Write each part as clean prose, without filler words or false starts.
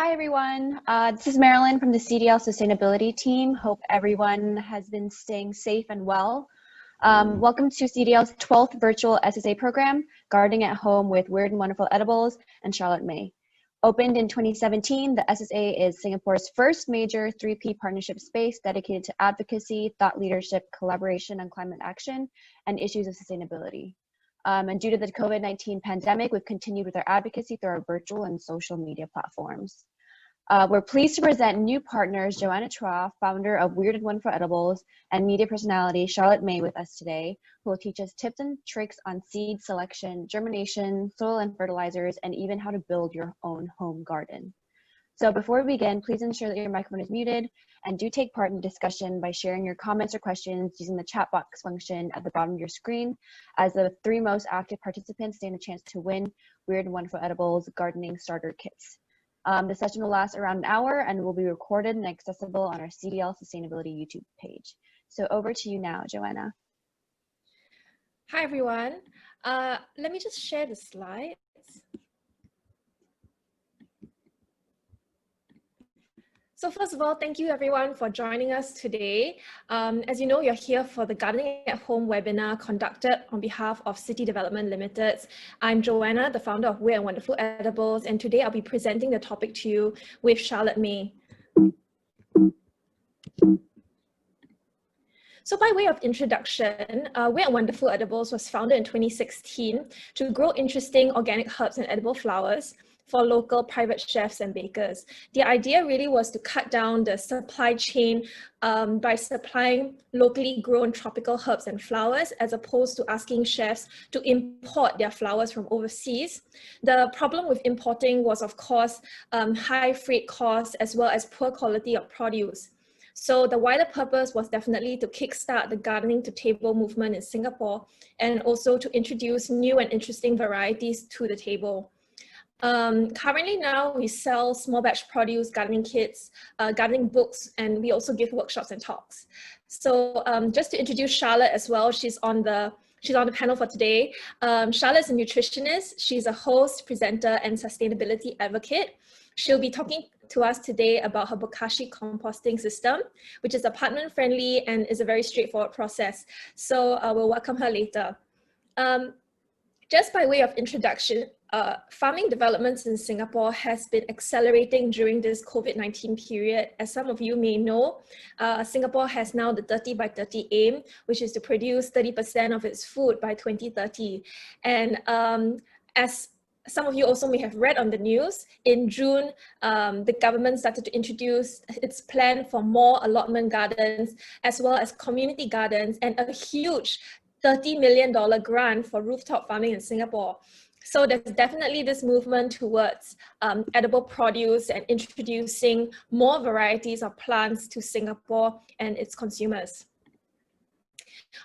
Hi everyone, this is Marilyn from the CDL Sustainability team. Hope everyone has been staying safe and well. Welcome to CDL's 12th Virtual SSA program, Gardening at Home with Weird and Wonderful Edibles and Charlotte Mei. Opened in 2017, the SSA is Singapore's first major 3P partnership space dedicated to advocacy, thought leadership, collaboration on climate action, and issues of sustainability. And due to the COVID-19 pandemic, we've continued with our advocacy through our virtual and social media platforms. We're pleased to present new partners, Joanna Chua, founder of Weird and Wonderful Edibles, and media personality Charlotte Mei with us today, who will teach us tips and tricks on seed selection, germination, soil and fertilizers, and even how to build your own home garden. So before we begin, please ensure that your microphone is muted and do take part in the discussion by sharing your comments or questions using the chat box function at the bottom of your screen, as the 3 most active participants stand a chance to win Weird and Wonderful Edibles gardening starter kits. The session will last around an hour and will be recorded and accessible on our CDL Sustainability YouTube page. So over to you now, Joanna. Hi, everyone. Let me just share the slides. So first of all, thank you everyone for joining us today. As you know, you're here for the Gardening at Home webinar conducted on behalf of City Development Limited. I'm Joanna, the founder of Weird and Wonderful Edibles, and today I'll be presenting the topic to you with Charlotte Mei. So by way of introduction, Weird and Wonderful Edibles was founded in 2016 to grow interesting organic herbs and edible flowers for local private chefs and bakers. The idea really was to cut down the supply chain by supplying locally grown tropical herbs and flowers, as opposed to asking chefs to import their flowers from overseas. The problem with importing was, of course, high freight costs as well as poor quality of produce. So the wider purpose was definitely to kickstart the gardening to table movement in Singapore, and also to introduce new and interesting varieties to the table. Currently now we sell small batch produce, gardening kits, gardening books, and we also give workshops and talks. So just to introduce Charlotte as well, she's on the panel for today. Charlotte's a nutritionist. She's a host, presenter, and sustainability advocate. She'll be talking to us today about her bokashi composting system, which is apartment friendly and is a very straightforward process. So we'll welcome her later. Just by way of introduction, farming developments in Singapore has been accelerating during this COVID-19 period. As some of you may know, Singapore has now the 30 by 30 aim, which is to produce 30% of its food by 2030. And as some of you also may have read on the news, in June, the government started to introduce its plan for more allotment gardens, as well as community gardens, and a huge $30 million grant for rooftop farming in Singapore. So there's definitely this movement towards edible produce and introducing more varieties of plants to Singapore and its consumers.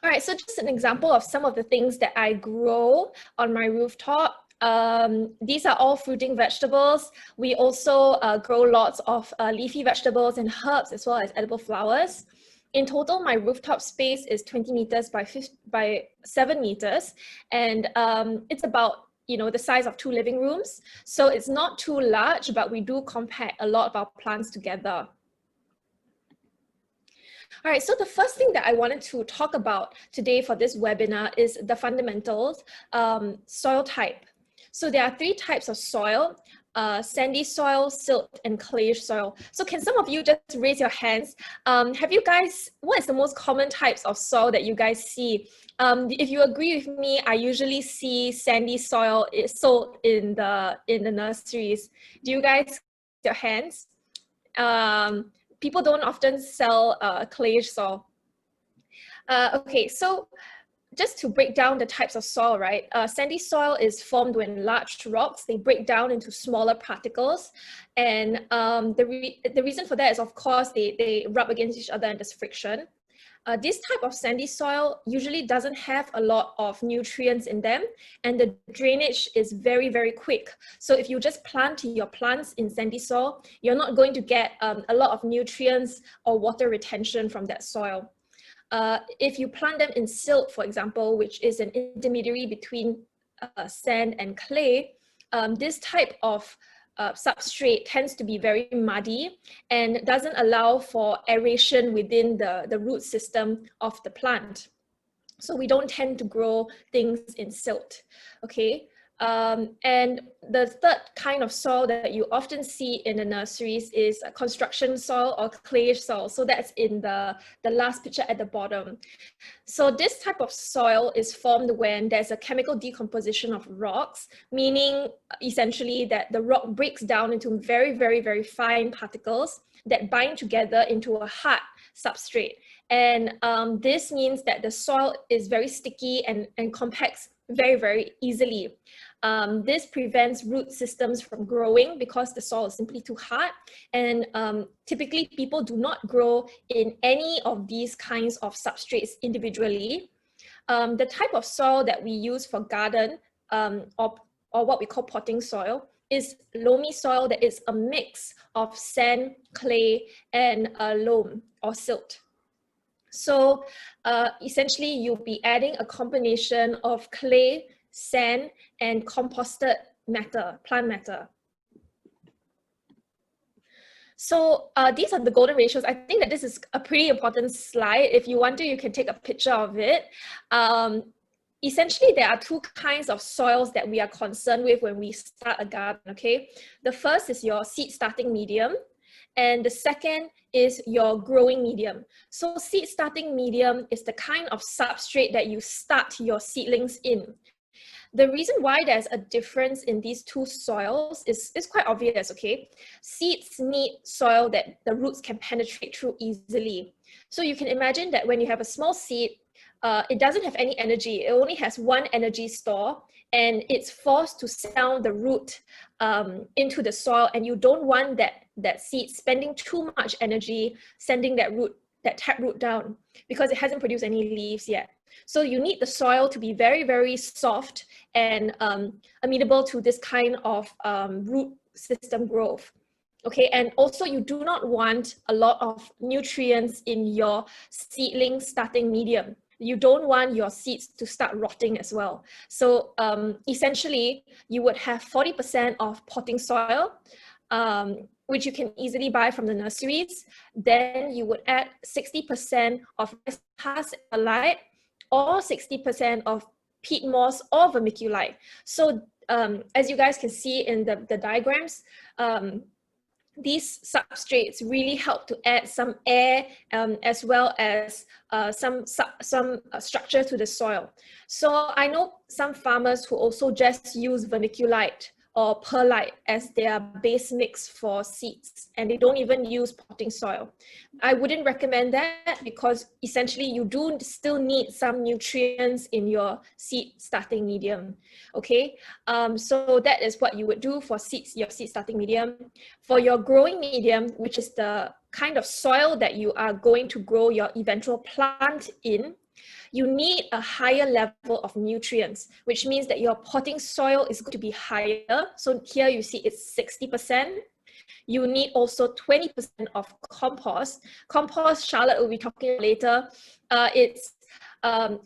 All right, so just an example of some of the things that I grow on my rooftop. These are all fruiting vegetables. We also grow lots of leafy vegetables and herbs, as well as edible flowers. In total, my rooftop space is 20 meters by 7 meters, and it's about the size of 2 living rooms. So it's not too large, but we do compact a lot of our plants together. All right, so the first thing that I wanted to talk about today for this webinar is the fundamentals, soil type. So there are 3 types of soil: sandy soil, silt, and clayish soil. So can some of you just raise your hands? What is the most common types of soil that you guys see? If you agree with me, I usually see sandy soil sold in the nurseries. Do you guys raise your hands? People don't often sell clayish soil. Okay, so just to break down the types of soil, right? Sandy soil is formed when large rocks, they break down into smaller particles. And the reason for that is, of course, they rub against each other and there's friction. This type of sandy soil usually doesn't have a lot of nutrients in them, and the drainage is very, very quick. So if you just plant your plants in sandy soil, you're not going to get a lot of nutrients or water retention from that soil. If you plant them in silt, for example, which is an intermediary between sand and clay, this type of substrate tends to be very muddy and doesn't allow for aeration within the root system of the plant. So we don't tend to grow things in silt, okay? And the third kind of soil that you often see in the nurseries is a construction soil or clay soil. So that's in the last picture at the bottom. So this type of soil is formed when there's a chemical decomposition of rocks, meaning essentially that the rock breaks down into very, very, very fine particles that bind together into a hard substrate. And this means that the soil is very sticky and compacts very, very easily. This prevents root systems from growing because the soil is simply too hard. And typically people do not grow in any of these kinds of substrates individually. The type of soil that we use for garden or what we call potting soil is loamy soil that is a mix of sand, clay, and loam or silt. So essentially you'll be adding a combination of clay, sand, and composted matter, plant matter. So these are the golden ratios. I think that this is a pretty important slide. If you want to, you can take a picture of it. Essentially, there are two kinds of soils that we are concerned with when we start a garden, okay? The first is your seed starting medium, and the second is your growing medium. So seed starting medium is the kind of substrate that you start your seedlings in. The reason why there's a difference in these two soils is quite obvious, okay? Seeds need soil that the roots can penetrate through easily. So you can imagine that when you have a small seed, it doesn't have any energy. It only has one energy store, and it's forced to sound the root into the soil, and you don't want that seed spending too much energy sending that taproot down because it hasn't produced any leaves yet. So you need the soil to be very, very soft and amenable to this kind of root system growth. Okay, and also you do not want a lot of nutrients in your seedling starting medium. You don't want your seeds to start rotting as well. So essentially, you would have 40% of potting soil, which you can easily buy from the nurseries. Then you would add 60% of husk perlite or 60% of peat moss or vermiculite. So as you guys can see in the diagrams, these substrates really help to add some air as well as some structure to the soil. So I know some farmers who also just use vermiculite or perlite as their base mix for seeds, and they don't even use potting soil. I wouldn't recommend that because essentially you do still need some nutrients in your seed starting medium, okay? So that is what you would do for your seed starting medium. For your growing medium, which is the kind of soil that you are going to grow your eventual plant in, you need a higher level of nutrients, which means that your potting soil is going to be higher. So here you see it's 60%. You need also 20% of compost. Compost, Charlotte will be talking later. It's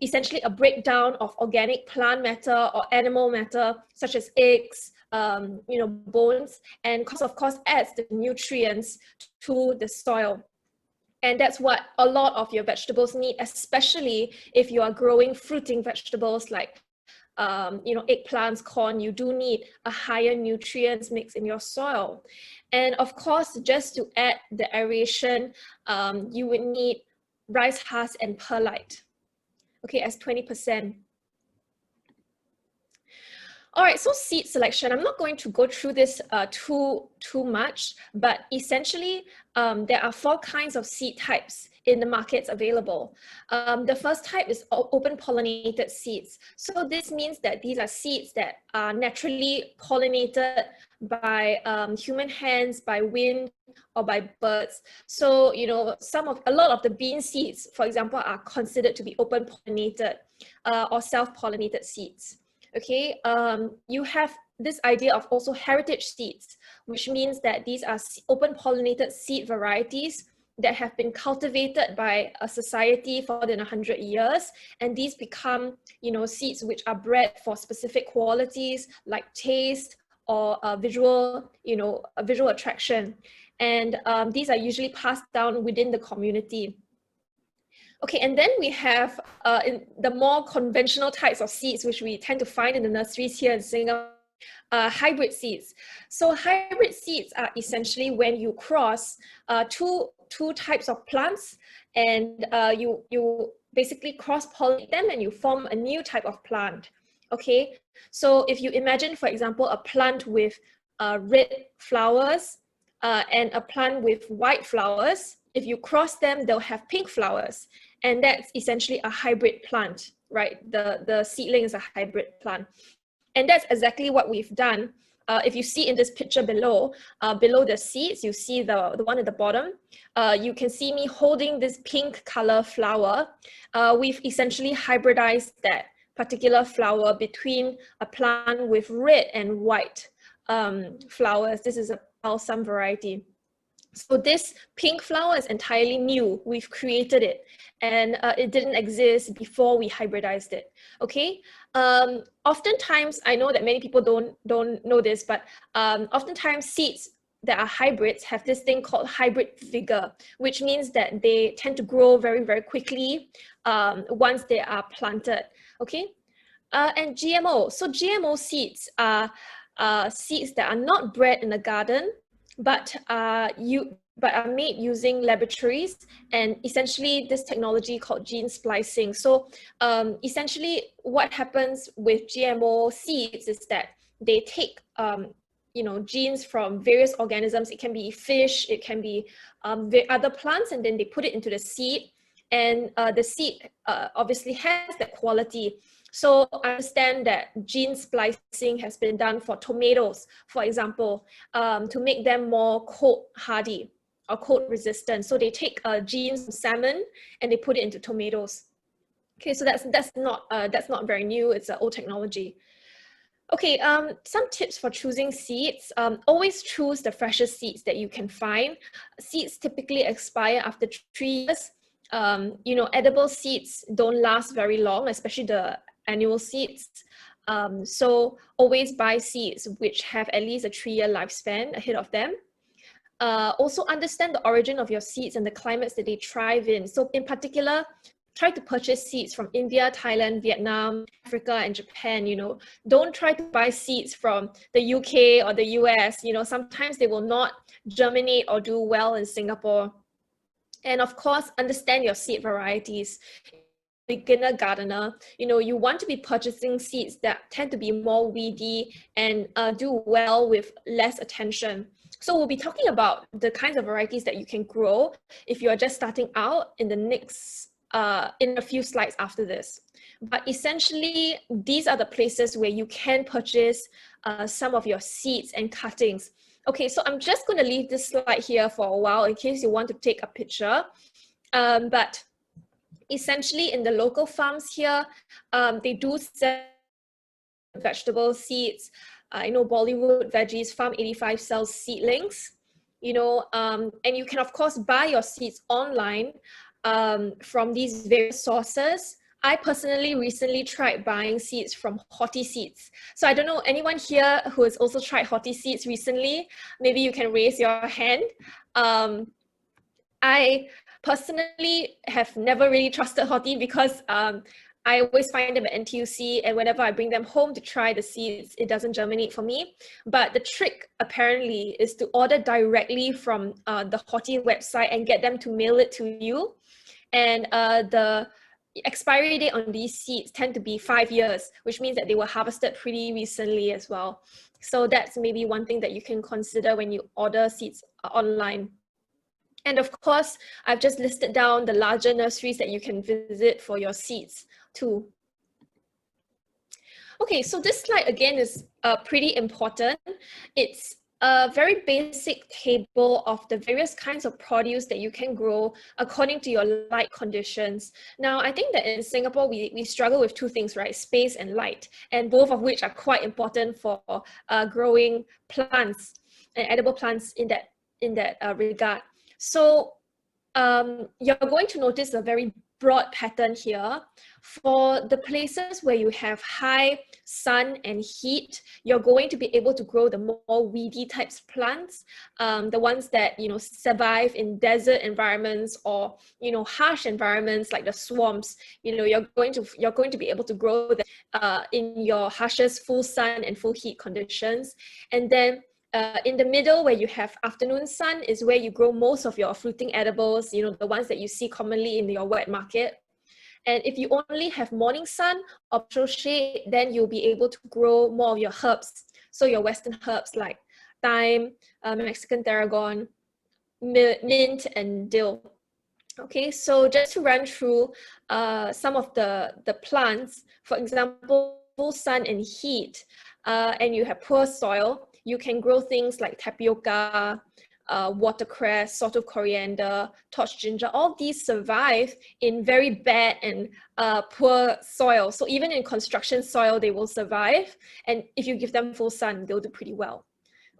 essentially a breakdown of organic plant matter or animal matter, such as eggs, bones, and of course adds the nutrients to the soil. And that's what a lot of your vegetables need, especially if you are growing fruiting vegetables like eggplants, corn. You do need a higher nutrients mix in your soil. And of course, just to add the aeration, you would need rice husk and perlite, okay, as 20%. All right, so seed selection. I'm not going to go through this too much, but essentially there are 4 kinds of seed types in the markets available. The first type is open pollinated seeds. So this means that these are seeds that are naturally pollinated by human hands, by wind, or by birds. So, a lot of the bean seeds, for example, are considered to be open pollinated or self-pollinated seeds. Okay, you have this idea of also heritage seeds, which means that these are open pollinated seed varieties that have been cultivated by a society for more than 100 years. And these become, seeds which are bred for specific qualities like taste or a visual, a visual attraction. And these are usually passed down within the community. Okay, and then we have in the more conventional types of seeds, which we tend to find in the nurseries here in Singapore, hybrid seeds. So hybrid seeds are essentially when you cross two types of plants, and you basically cross-pollinate them and you form a new type of plant. Okay, so if you imagine, for example, a plant with red flowers and a plant with white flowers, if you cross them, they'll have pink flowers. And that's essentially a hybrid plant, right? The seedling is a hybrid plant. And that's exactly what we've done. If you see in this picture below the seeds, you see the one at the bottom. You can see me holding this pink color flower. We've essentially hybridized that particular flower between a plant with red and white flowers. This is a balsam variety. So this pink flower is entirely new. We've created it, and it didn't exist before we hybridized it. Okay. Oftentimes, I know that many people don't know this, but oftentimes seeds that are hybrids have this thing called hybrid vigor, which means that they tend to grow very, very quickly once they are planted. Okay. And GMO. So GMO seeds are seeds that are not bred in the garden, but are made using laboratories, and essentially this technology called gene splicing. So essentially what happens with GMO seeds is that they take genes from various organisms. It can be fish, it can be other plants, and then they put it into the seed, and the seed obviously has that quality. So I understand that gene splicing has been done for tomatoes, for example, to make them more cold hardy or cold resistant. So they take genes from salmon and they put it into tomatoes. Okay, so that's not very new. It's an old technology. Okay, some tips for choosing seeds. Always choose the freshest seeds that you can find. Seeds typically expire after 3 years. Edible seeds don't last very long, especially the annual seeds. So always buy seeds which have at least a 3-year lifespan ahead of them. Also understand the origin of your seeds and the climates that they thrive in. So in particular, try to purchase seeds from India, Thailand, Vietnam, Africa, and Japan. Don't try to buy seeds from the UK or the US. Sometimes they will not germinate or do well in Singapore. And of course, understand your seed varieties. Beginner gardener, you want to be purchasing seeds that tend to be more weedy and do well with less attention. So we'll be talking about the kinds of varieties that you can grow if you're just starting out in the next, in a few slides after this. But essentially, these are the places where you can purchase some of your seeds and cuttings. Okay, so I'm just going to leave this slide here for a while in case you want to take a picture. But essentially, in the local farms here, they do sell vegetable seeds. I know Bollywood Veggies, Farm 85 sells seedlings, and you can, of course, buy your seeds online from these various sources. I personally recently tried buying seeds from Horti Seeds. So I don't know, anyone here who has also tried Horti Seeds recently? Maybe you can raise your hand. I personally have never really trusted Horti because I always find them at NTUC, and whenever I bring them home to try the seeds, it doesn't germinate for me. But the trick apparently is to order directly from the Horti website and get them to mail it to you. And the expiry date on these seeds tend to be 5 years, which means that they were harvested pretty recently as well. So that's maybe one thing that you can consider when you order seeds online. And of course, I've just listed down the larger nurseries that you can visit for your seeds too. Okay, so this slide again is pretty important. It's a very basic table of the various kinds of produce that you can grow according to your light conditions. Now, I think that in Singapore, we struggle with two things, right? Space and light, and both of which are quite important for growing plants and edible plants in that regard. So you're going to notice a very broad pattern here. For the places where you have high sun and heat, you're going to be able to grow the more weedy types of plants, the ones that survive in desert environments or harsh environments like the swamps. You're going to be able to grow them in your harshest full sun and full heat conditions. And then in the middle, where you have afternoon sun, is where you grow most of your fruiting edibles, the ones that you see commonly in your wet market. And if you only have morning sun or partial shade, then you'll be able to grow more of your herbs. So your Western herbs like thyme, Mexican tarragon, mint, and dill. Okay, so just to run through some of the plants, for example, full sun and heat, and you have poor soil, you can grow things like tapioca, watercress, salt of coriander, torch ginger. All these survive in very bad and poor soil. So even in construction soil, they will survive. And if you give them full sun, they'll do pretty well.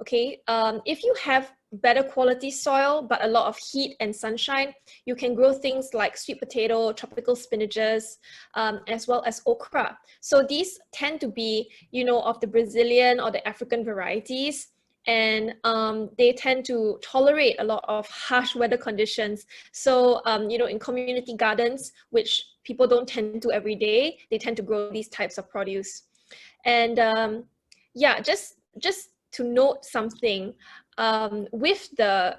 Okay, if you have better quality soil, but a lot of heat and sunshine, you can grow things like sweet potato, tropical spinaches, as well as okra. So these tend to be, of the Brazilian or the African varieties. And they tend to tolerate a lot of harsh weather conditions. So, in community gardens, which people don't tend to every day, they tend to grow these types of produce. And yeah, just to note something, with the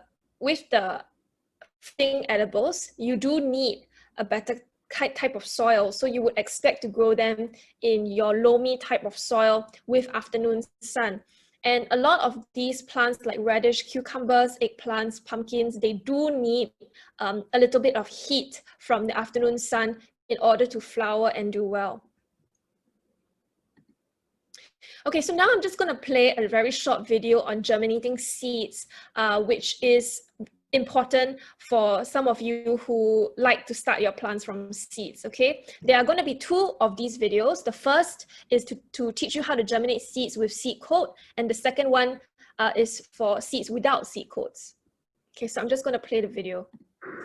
fruiting edibles, you do need a better type of soil. So you would expect to grow them in your loamy type of soil with afternoon sun. And a lot of these plants like radish, cucumbers, eggplants, pumpkins, they do need a little bit of heat from the afternoon sun in order to flower and do well. Okay, so now I'm just going to play a very short video on germinating seeds, which is important for some of you who like to start your plants from seeds. Okay, there are going to be 2 of these videos. The first is to teach you how to germinate seeds with seed coat, and the second one is for seeds without seed coats. Okay, so I'm just going to play the video.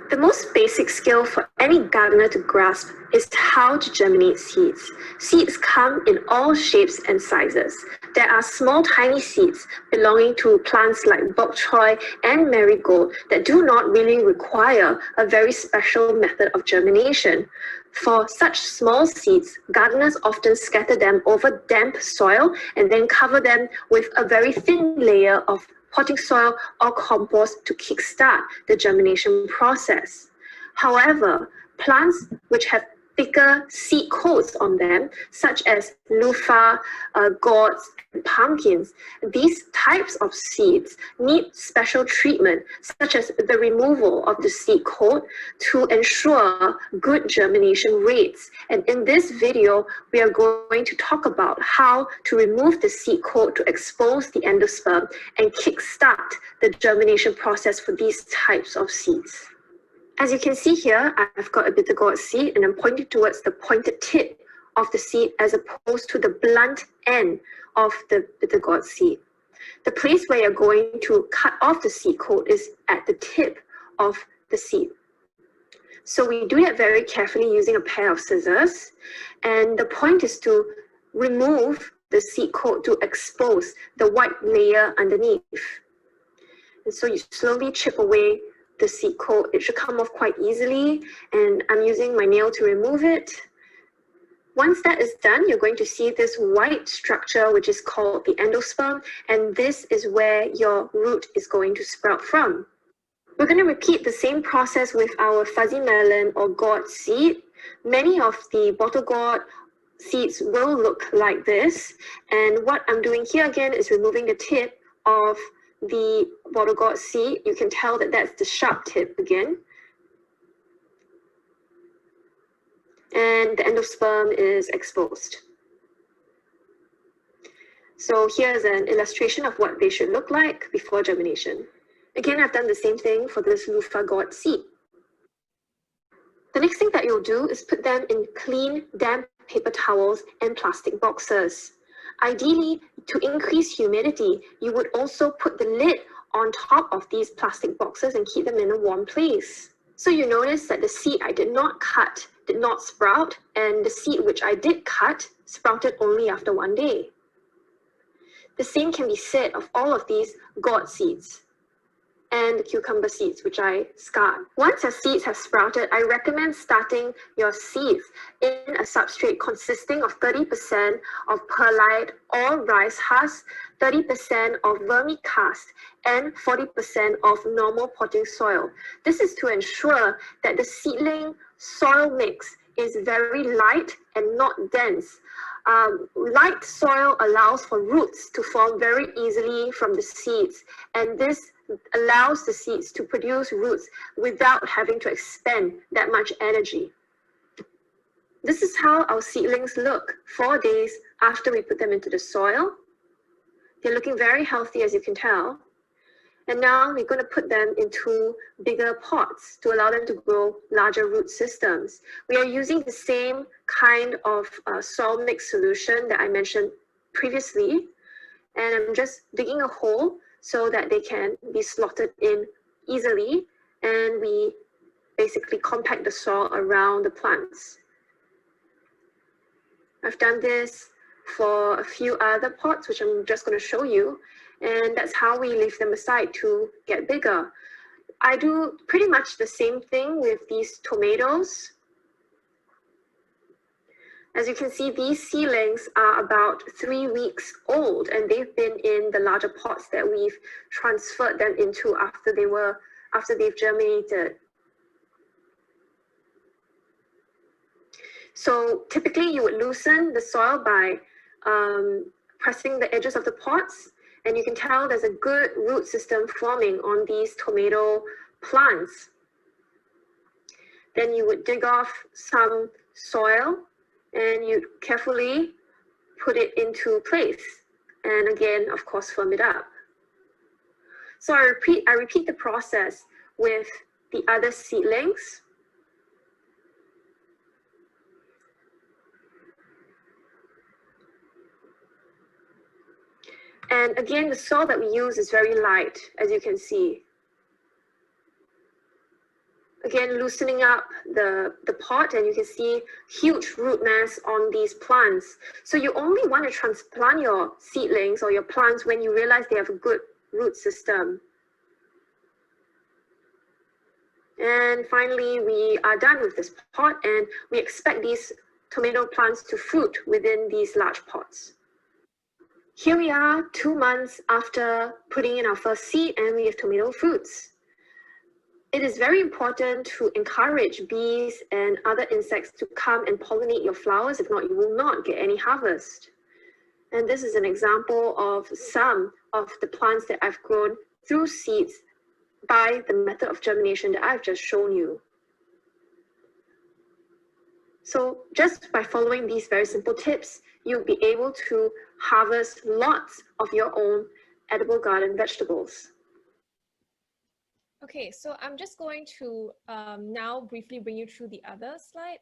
The most basic skill for any gardener to grasp is how to germinate seeds. Seeds come in all shapes and sizes. There are small tiny seeds belonging to plants like bok choy and marigold that do not really require a very special method of germination. For such small seeds, gardeners often scatter them over damp soil and then cover them with a very thin layer of potting soil or compost to kickstart the germination process. However, plants which have thicker seed coats on them, such as loofah, gourds, and pumpkins, these types of seeds need special treatment, such as the removal of the seed coat to ensure good germination rates. And in this video, we are going to talk about how to remove the seed coat to expose the endosperm and kickstart the germination process for these types of seeds. As you can see here, I've got a bitter gourd seed and I'm pointing towards the pointed tip of the seed as opposed to the blunt end of the bitter gourd seed. The place where you're going to cut off the seed coat is at the tip of the seed. So we do that very carefully using a pair of scissors, and the point is to remove the seed coat to expose the white layer underneath. And so you slowly chip away the seed coat. It should come off quite easily, and I'm using my nail to remove it. Once that is done, you're going to see this white structure, which is called the endosperm, and this is where your root is going to sprout from. We're going to repeat the same process with our fuzzy melon or gourd seed. Many of the bottle gourd seeds will look like this, and what I'm doing here again is removing the tip of the bottle gourd seed. You can tell that that's the sharp tip again. And the endosperm is exposed. So here's an illustration of what they should look like before germination. Again, I've done the same thing for this loofah gourd seed. The next thing that you'll do is put them in clean, damp paper towels and plastic boxes. Ideally, to increase humidity, you would also put the lid on top of these plastic boxes and keep them in a warm place. So you notice that the seed I did not cut did not sprout, and the seed which I did cut sprouted only after 1 day. The same can be said of all of these gourd seeds and the cucumber seeds, which I scarred. Once your seeds have sprouted, I recommend starting your seeds in a substrate consisting of 30% of perlite or rice husk, 30% of vermicast, and 40% of normal potting soil. This is to ensure that the seedling soil mix is very light and not dense. Light soil allows for roots to form very easily from the seeds, and this allows the seeds to produce roots without having to expend that much energy. This is how our seedlings look 4 days after we put them into the soil. They're looking very healthy, as you can tell. And now we're going to put them into bigger pots to allow them to grow larger root systems. We are using the same kind of soil mix solution that I mentioned previously. And I'm just digging a hole so that they can be slotted in easily. And we basically compact the soil around the plants. I've done this for a few other pots, which I'm just going to show you. And that's how we leave them aside to get bigger. I do pretty much the same thing with these tomatoes. As you can see, these seedlings are about 3 weeks old, and they've been in the larger pots that we've transferred them into after they've germinated. So typically you would loosen the soil by pressing the edges of the pots, and you can tell there's a good root system forming on these tomato plants. Then you would dig off some soil and you carefully put it into place. And again, of course, firm it up. So I repeat the process with the other seedlings. And again, the soil that we use is very light, as you can see. Again, loosening up the pot, and you can see huge root mass on these plants. So you only want to transplant your seedlings or your plants when you realize they have a good root system. And finally, we are done with this pot, and we expect these tomato plants to fruit within these large pots. Here we are 2 months after putting in our first seed, and we have tomato fruits. It is very important to encourage bees and other insects to come and pollinate your flowers. If not, you will not get any harvest. And this is an example of some of the plants that I've grown through seeds by the method of germination that I've just shown you. So just by following these very simple tips, you'll be able to harvest lots of your own edible garden vegetables. Okay, so I'm just going to now briefly bring you through the other slide.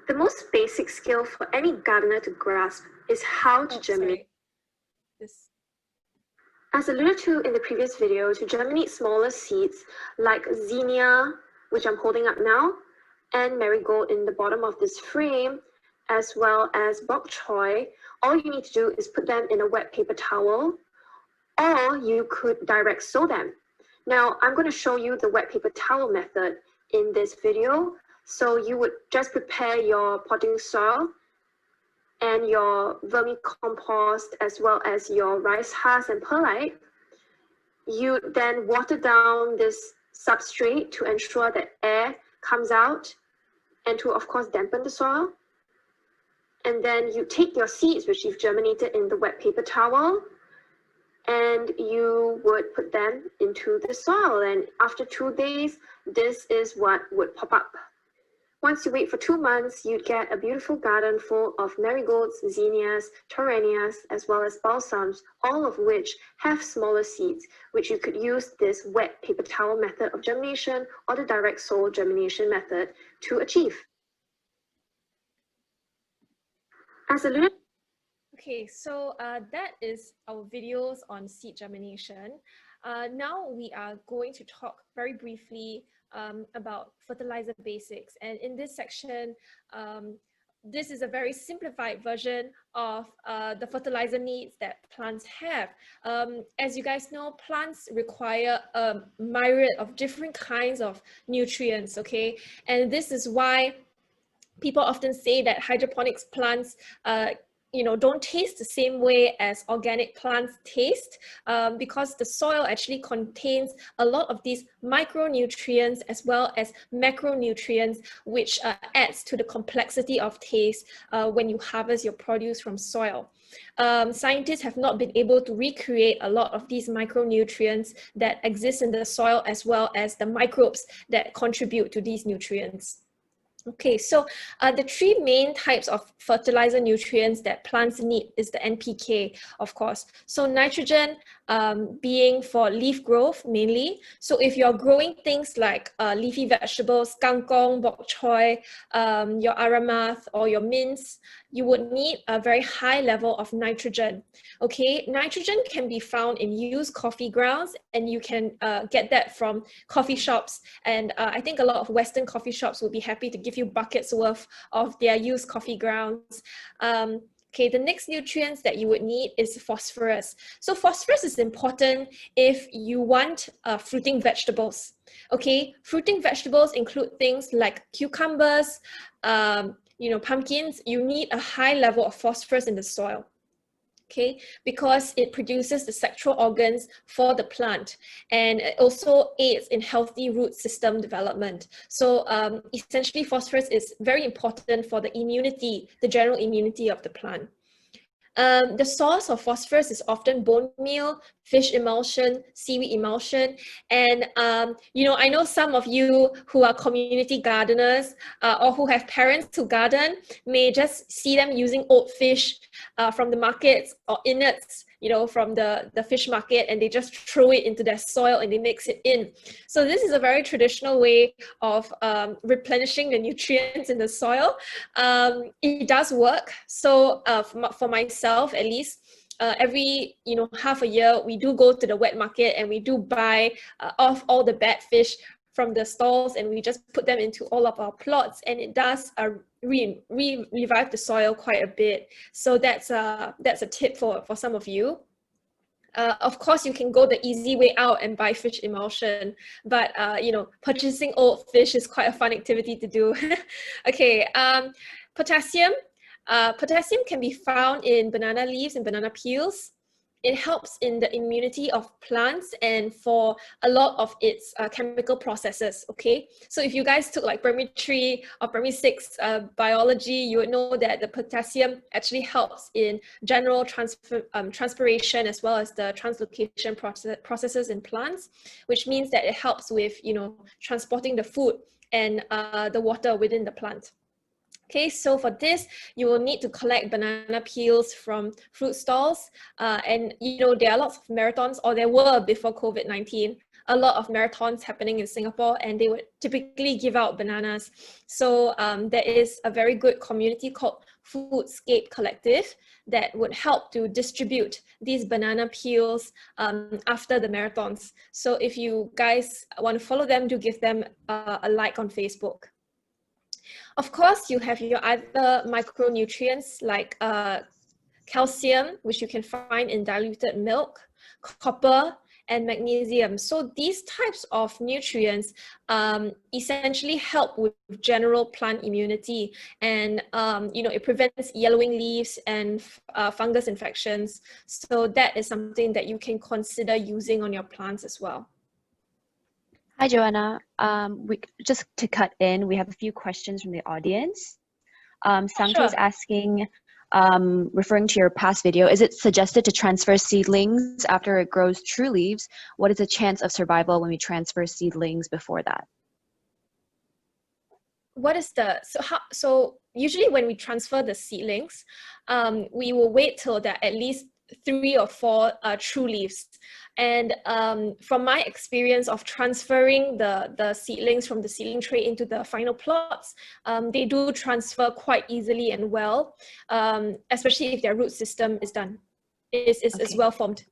The most basic skill for any gardener to grasp is how to germinate. As alluded to in the previous video, to germinate smaller seeds like zinnia, which I'm holding up now, and marigold in the bottom of this frame, as well as bok choy, all you need to do is put them in a wet paper towel, or you could direct sow them. Now, I'm going to show you the wet paper towel method in this video. So you would just prepare your potting soil and your vermicompost, as well as your rice husk and perlite. You then water down this substrate to ensure that air comes out and to, of course, dampen the soil. And then you take your seeds, which you've germinated in the wet paper towel, and you would put them into the soil. And after 2 days, this is what would pop up. Once you wait for 2 months, you'd get a beautiful garden full of marigolds, zinnias, torrenias, as well as balsams, all of which have smaller seeds, which you could use this wet paper towel method of germination or the direct soil germination method to achieve. As alluded. Okay, so that is our videos on seed germination. Now we are going to talk very briefly about fertilizer basics. And in this section, this is a very simplified version of the fertilizer needs that plants have. As you guys know, plants require a myriad of different kinds of nutrients, okay? And this is why people often say that hydroponics plants don't taste the same way as organic plants taste, because the soil actually contains a lot of these micronutrients as well as macronutrients, which adds to the complexity of taste when you harvest your produce from soil. Scientists have not been able to recreate a lot of these micronutrients that exist in the soil, as well as the microbes that contribute to these nutrients. Okay, so the three main types of fertilizer nutrients that plants need is the NPK, of course. So nitrogen being for leaf growth mainly. So if you're growing things like leafy vegetables, kangkong, bok choy, your aramath or your mince, you would need a very high level of nitrogen. Okay, nitrogen can be found in used coffee grounds, and you can get that from coffee shops. And I think a lot of Western coffee shops would be happy to give you buckets worth of their used coffee grounds. Okay, the next nutrients that you would need is phosphorus. So phosphorus is important if you want fruiting vegetables. Okay, fruiting vegetables include things like cucumbers, pumpkins. You need a high level of phosphorus in the soil. Okay, because it produces the sexual organs for the plant, and it also aids in healthy root system development. So essentially, phosphorus is very important for the immunity, the general immunity of the plant. The source of phosphorus is often bone meal, fish emulsion, seaweed emulsion. And, I know some of you who are community gardeners or who have parents who garden may just see them using old fish from the markets or innards, from the fish market, and they just throw it into their soil and they mix it in. So this is a very traditional way of replenishing the nutrients in the soil. It does work. So for myself, at least, every half a year, we do go to the wet market and we do buy off all the bad fish from the stalls, and we just put them into all of our plots, and it does revive the soil quite a bit. So that's a tip for some of you. Of course, you can go the easy way out and buy fish emulsion, but purchasing old fish is quite a fun activity to do. Okay, potassium. Potassium can be found in banana leaves and banana peels. It helps in the immunity of plants and for a lot of its chemical processes, okay? So if you guys took like primary 3 or primary 6 biology, you would know that the potassium actually helps in general transpiration as well as the translocation processes in plants, which means that it helps with, transporting the food and the water within the plant. Okay, so for this, you will need to collect banana peels from fruit stalls. And, there are lots of marathons, or there were before COVID-19, a lot of marathons happening in Singapore, and they would typically give out bananas. So there is a very good community called Foodscape Collective that would help to distribute these banana peels after the marathons. So if you guys want to follow them, do give them a like on Facebook. Of course, you have your other micronutrients like calcium, which you can find in diluted milk, copper, and magnesium. So these types of nutrients essentially help with general plant immunity, and it prevents yellowing leaves and fungus infections. So that is something that you can consider using on your plants as well. Hi, Joanna. Just to cut in, we have a few questions from the audience. Sancho is asking, referring to your past video, is it suggested to transfer seedlings after it grows true leaves? What is the chance of survival when we transfer seedlings before that? So usually when we transfer the seedlings, we will wait till there are at least 3 or 4 true leaves. And from my experience of transferring the seedlings from the seedling tray into the final plots, they do transfer quite easily and well, especially if their root system is well formed.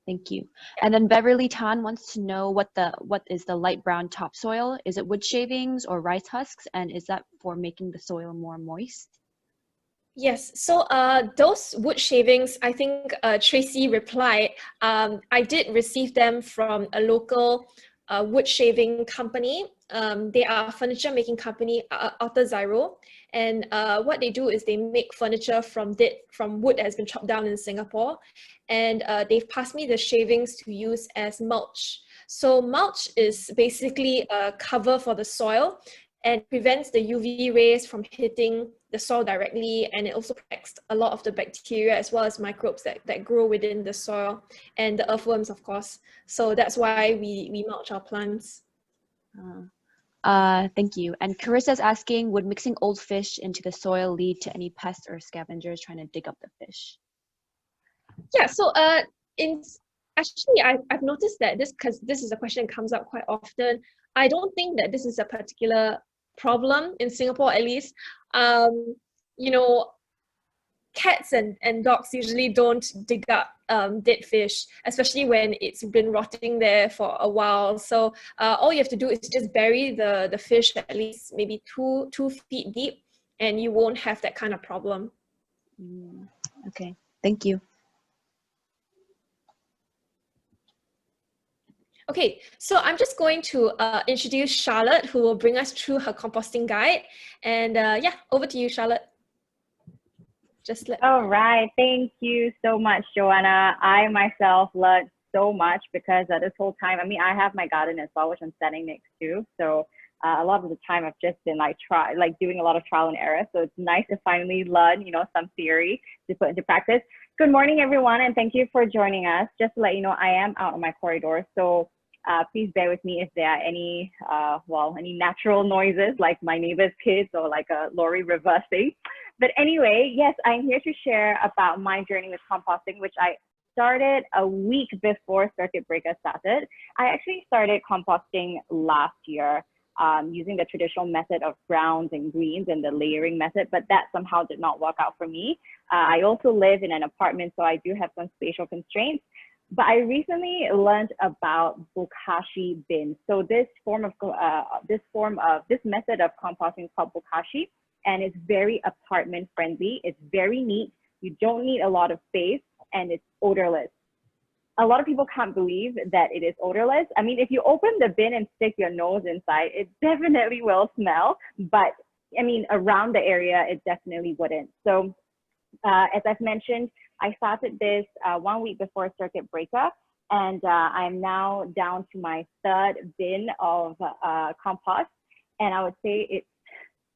Thank you. And then Beverly Tan wants to know what is the light brown topsoil? Is it wood shavings or rice husks? And is that for making the soil more moist? Yes, so those wood shavings, I think Tracy replied, I did receive them from a local wood shaving company. They are a furniture making company, Zero. And what they do is they make furniture from wood that has been chopped down in Singapore. And they've passed me the shavings to use as mulch. So mulch is basically a cover for the soil and prevents the UV rays from hitting the soil directly, and it also protects a lot of the bacteria as well as microbes that grow within the soil, and the earthworms, of course. So that's why we mulch our plants. Thank you. And Carissa's asking, would mixing old fish into the soil lead to any pests or scavengers trying to dig up the fish? Yeah, so actually I've noticed that because this is a question that comes up quite often. I don't think that this is a particular problem in Singapore, at least. You know, cats and dogs usually don't dig up dead fish, especially when it's been rotting there for a while. So all you have to do is just bury the fish at least maybe two feet deep, and you won't have that kind of problem. Okay, thank you. Okay, so I'm just going to introduce Charlotte, who will bring us through her composting guide. And yeah, over to you, Charlotte. All right, thank you so much, Joanna. I myself learned so much because this whole time, I mean, I have my garden as well, which I'm standing next to. So a lot of the time I've just been doing a lot of trial and error. So it's nice to finally learn, some theory to put into practice. Good morning, everyone, and thank you for joining us. Just to let you know, I am out on my corridor, so please bear with me if there are any natural noises like my neighbor's kids or like a lorry reversing. But anyway, yes, I'm here to share about my journey with composting, which I started a week before circuit breaker started. I actually started composting last year using the traditional method of browns and greens and the layering method, but that somehow did not work out for me. I also live in an apartment, so I do have some spatial constraints. But I recently learned about bokashi bins. So this method of composting is called bokashi, and it's very apartment friendly. It's very neat. You don't need a lot of space, and it's odorless. A lot of people can't believe that it is odorless. I mean, if you open the bin and stick your nose inside, it definitely will smell. But I mean, around the area, it definitely wouldn't. So as I've mentioned, I started this 1 week before circuit breaker, and I'm now down to my third bin of compost. And I would say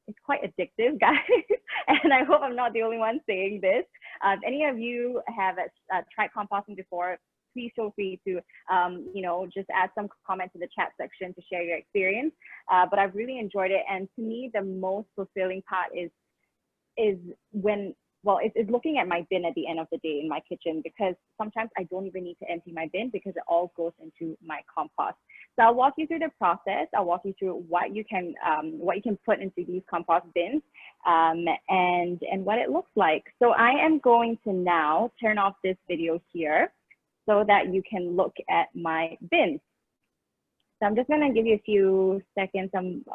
it's quite addictive, guys. And I hope I'm not the only one saying this. If any of you have tried composting before, please feel free to, just add some comments in the chat section to share your experience. But I've really enjoyed it. And to me, the most fulfilling part is when, it's looking at my bin at the end of the day in my kitchen, because sometimes I don't even need to empty my bin because it all goes into my compost. So I'll walk you through the process. I'll walk you through what you can put into these compost bins and what it looks like. So I am going to now turn off this video here so that you can look at my bins. So I'm just gonna give you a few seconds.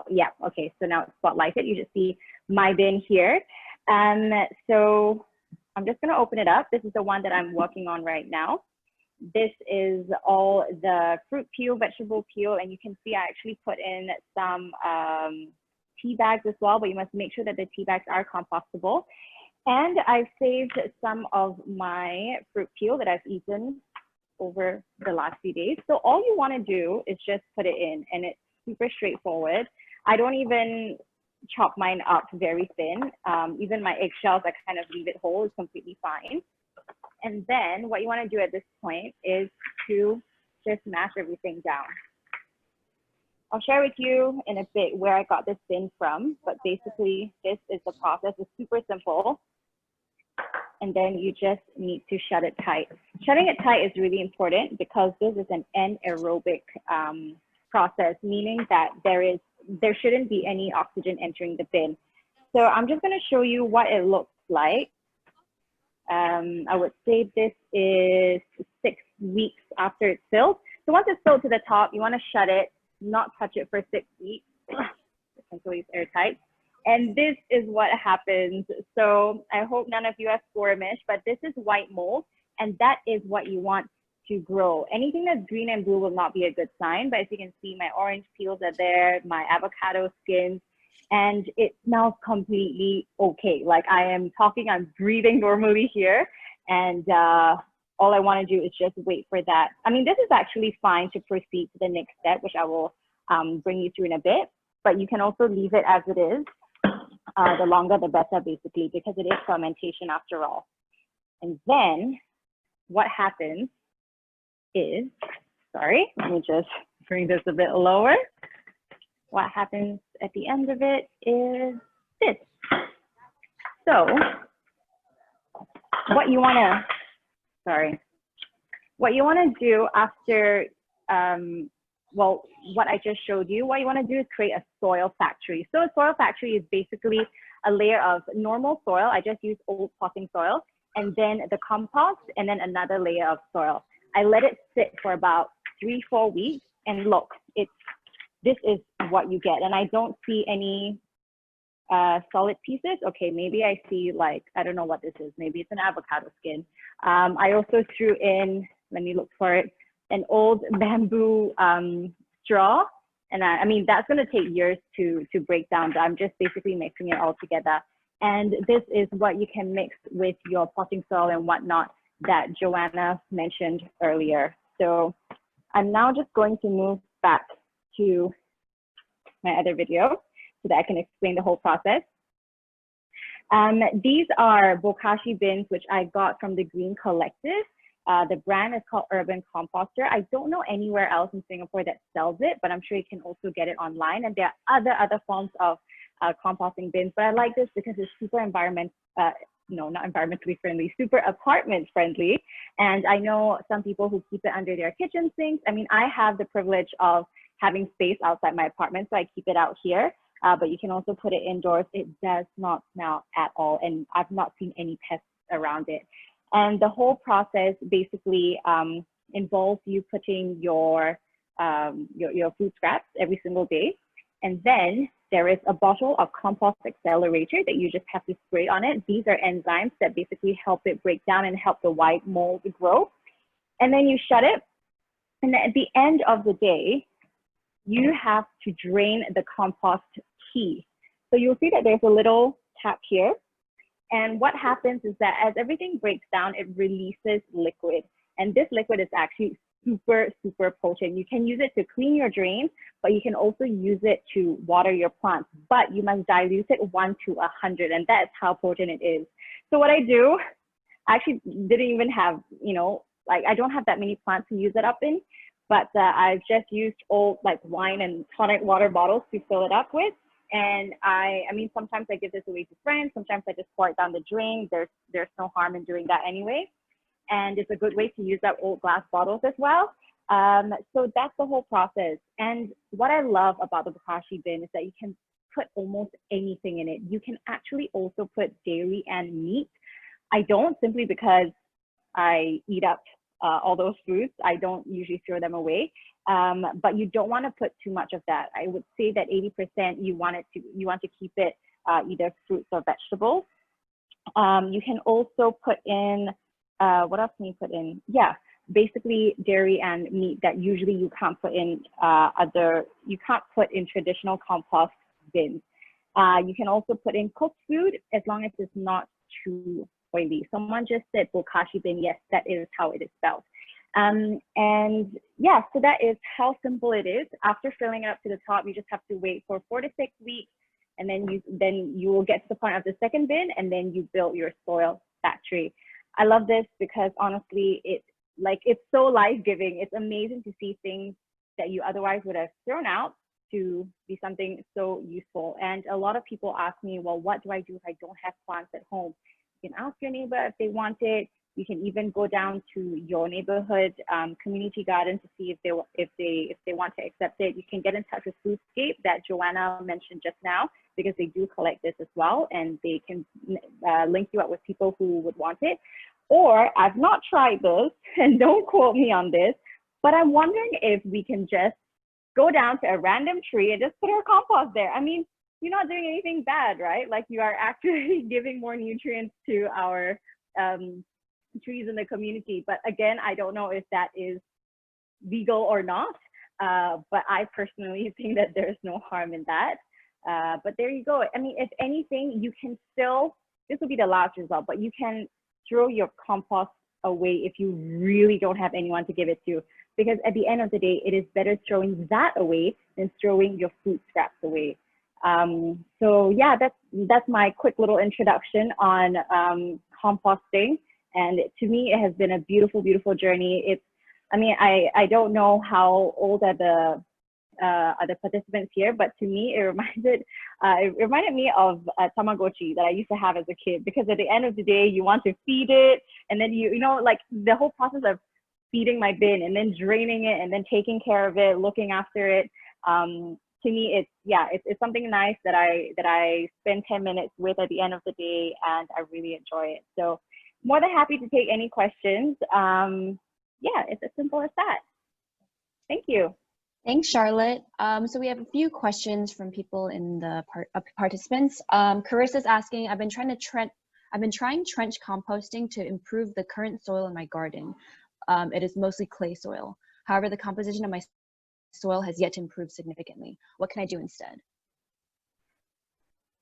Yeah, okay, so now it's spotlighted. You just see my bin here. So I'm just gonna open it up. This is the one that I'm working on right now. This is all the fruit peel, vegetable peel, and you can see I actually put in some tea bags as well, but you must make sure that the tea bags are compostable. And I've saved some of my fruit peel that I've eaten over the last few days. So all you want to do is just put it in, and it's super straightforward. I don't even chop mine up very thin. Even my eggshells, I kind of leave it whole. It's completely fine. And then what you want to do at this point is to just mash everything down. I'll share with you in a bit where I got this bin from, but basically this is the process. It's super simple. And then you just need to shut it tight. Shutting it tight is really important because this is an anaerobic process, meaning that there shouldn't be any oxygen entering the bin. So I'm just going to show you what it looks like. I would say this is 6 weeks after it's filled. So once it's filled to the top, you want to shut it, not touch it for 6 weeks until it's airtight. And this is what happens. So I hope none of you have squirmish, but this is white mold, and that is what you want to grow. Anything that's green and blue will not be a good sign, but as you can see, my orange peels are there, my avocado skins, and it smells completely okay. Like I am talking, I'm breathing normally here, and all I want to do is just wait for that. I mean, this is actually fine to proceed to the next step, which I will bring you through in a bit, but you can also leave it as it is. The longer the better, basically, because it is fermentation after all. And then what happens is, sorry, let me just bring this a bit lower. What happens at the end of it is this. So what you want to do after, well, what I just showed you, what you want to do is create a soil factory. So a soil factory is basically a layer of normal soil. I just use old potting soil, and then the compost, and then another layer of soil. I let it sit for about 3-4 weeks, and look, this is what you get. And I don't see any solid pieces. Okay, maybe I see, like, I don't know what this is. Maybe it's an avocado skin. I also threw in, let me look for it, an old bamboo straw. And I mean, that's going to take years to break down, but I'm just basically mixing it all together. And this is what you can mix with your potting soil and whatnot that Joanna mentioned earlier. So I'm now just going to move back to my other video so that I can explain the whole process. These are bokashi bins, which I got from the Green Collective. The brand is called Urban Composter. I don't know anywhere else in Singapore that sells it, but I'm sure you can also get it online. And there are other forms of composting bins, but I like this because it's super not environmentally friendly, super apartment friendly. And I know some people who keep it under their kitchen sinks. I mean, I have the privilege of having space outside my apartment, so I keep it out here. But you can also put it indoors. It does not smell at all, and I've not seen any pests around it. And the whole process basically involves you putting your food scraps every single day. And then there is a bottle of compost accelerator that you just have to spray on it. These are enzymes that basically help it break down and help the white mold grow. And then you shut it. And then at the end of the day, you have to drain the compost tea. So you'll see that there's a little tap here. And what happens is that as everything breaks down, it releases liquid. And this liquid is actually super, super potent. You can use it to clean your drains, but you can also use it to water your plants. But you must dilute it 1 to 100, and that's how potent it is. So what I do, I actually didn't even have, like I don't have that many plants to use it up in, but I've just used old like wine and tonic water bottles to fill it up with. And I mean, sometimes I give this away to friends. Sometimes I just pour it down the drain. There's no harm in doing that anyway. And it's a good way to use up old glass bottles as well. So that's the whole process. And what I love about the bokashi bin is that you can put almost anything in it. You can actually also put dairy and meat. I don't, simply because I eat up all those foods. I don't usually throw them away. But you don't want to put too much of that. I would say that 80% you want to keep it either fruits or vegetables. You can also put in, what else can you put in? Yeah, basically dairy and meat that usually you can't put in you can't put in traditional compost bins. You can also put in cooked food as long as it's not too oily. Someone just said bokashi bin. Yes, that is how it is spelled. And yeah, so that is how simple it is. After filling it up to the top, you just have to wait for 4 to 6 weeks, and then you will get to the point of the second bin, and then you build your soil factory. I love this because honestly, it's so life-giving. It's amazing to see things that you otherwise would have thrown out to be something so useful. And a lot of people ask me, well, what do I do if I don't have plants at home? You can ask your neighbor if they want it. You can even go down to your neighborhood community garden to see if they want to accept it. You can get in touch with Food'scape that Joanna mentioned just now, because they do collect this as well, and they can link you up with people who would want it. Or I've not tried this, and don't quote me on this, but I'm wondering if we can just go down to a random tree and just put our compost there. I mean, you're not doing anything bad, right? Like, you are actually giving more nutrients to our trees in the community. But again, I don't know if that is legal or not. But I personally think that there's no harm in that. But there you go. I mean, if anything, you can still, this will be the last result, but you can throw your compost away if you really don't have anyone to give it to. Because at the end of the day, it is better throwing that away than throwing your food scraps away. So yeah, that's my quick little introduction on composting. And to me, it has been a beautiful, beautiful journey. I mean, I don't know how old are the participants here, but to me, it reminded me of a Tamagotchi that I used to have as a kid, because at the end of the day, you want to feed it, and then you know, like the whole process of feeding my bin and then draining it and then taking care of it, looking after it. To me, it's something nice that I spend 10 minutes with at the end of the day, and I really enjoy it. So more than happy to take any questions. Yeah, it's as simple as that. Thank you. Thanks, Charlotte. So we have a few questions from people in the participants. Carissa's asking, I've been trying trench composting to improve the current soil in my garden. It is mostly clay soil. However, the composition of my soil has yet to improve significantly. What can I do instead?